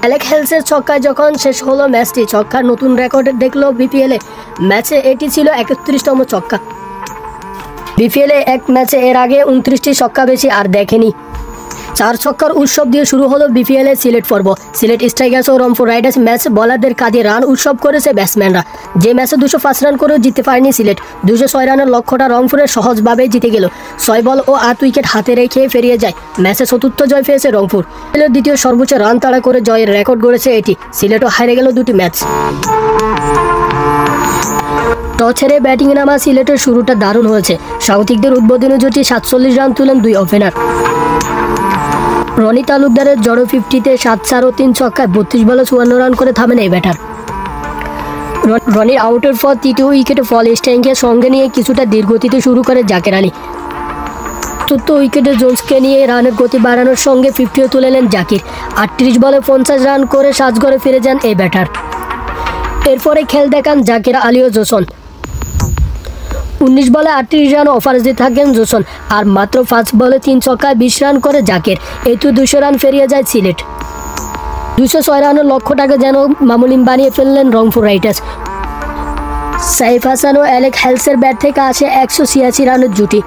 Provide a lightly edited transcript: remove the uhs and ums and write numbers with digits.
Alec হেলসের ছক্কায় যখন শেষ হলো ম্যাচটি, ছক্কার নতুন রেকর্ড দেখলো বিপিএলে। ম্যাচে এটি ছিল 31তম ছক্কা। বিপিএলে এক ম্যাচে এর আগে 29টি ছক্কা বেশি আর দেখেনি। 4 ছক্কার উৎসব দিয়ে শুরু হলো বিপিএল এর সিলেট পর্ব। সিলেট স্ট্রাইকার্স ও রংপুর রাইডার্স ম্যাচ বলারদের কাঁধে রান উৎসব করেছে ব্যাটসম্যানরা। যে ম্যাচে 205 রান করেও জিততে পারেনি সিলেট, 206 রানের লক্ষ্যটা রংপুরের সহজভাবে জিতে গেল। 6 বল ও 8 উইকেট হাতে রেখে ফিরিয়ে যায়। ম্যাচে চতুর্থ জয় পেয়েছে রংপুর। সিলেটের দ্বিতীয় সর্বোচ্চ রান তাড়া করে জয়ের রেকর্ড গড়েছে এটি। সিলেটও হারে গেল 2টি ম্যাচ। টস হেরে ব্যাটিংয়ে নামা সিলেটের শুরুটা দারুণ হয়েছে। স্বাগতিকদের উদ্বোধনী জুটি 47 রান তুলেন 2 ওপেনার। রনি তালুকদারের জড়ো 50-তে 7 চার ও 3 ছক্কায় 32 বলে 54 রান করে থামেন এই ব্যাটার। রনির আউটের পর তৃতীয় উইকেটে ফল স্ট্যাংকে সঙ্গে নিয়ে কিছুটা ধীরগতিতে শুরু করে জাকের আলী। চতুর্থ উইকেটে জোন্সকে নিয়ে রানের গতি বাড়ানোর সঙ্গে 50ও তুলে নেন জাকির। 38 বলে 50 রান করে সাজঘরে ফিরে যান এই ব্যাটার। এরপরে খেল দেখান জাকের আলী ও জোসন। 19 বলে 38 রান অফার দিয়ে থাকেন জোসন, আর মাত্র 5 বলে 3 ছক্কায় 20 রান করে জাকের। এতে 200 রান ফেরিয়ে যায় সিলেট। 206 রানের লক্ষ্যটাকে যেন মামুলিন বানিয়ে ফেললেন রংপুর রাইডার্স। সাইফ হাসান ও অ্যালেক হেলসের ব্যাট থেকে আসে 186 রানের জুটি।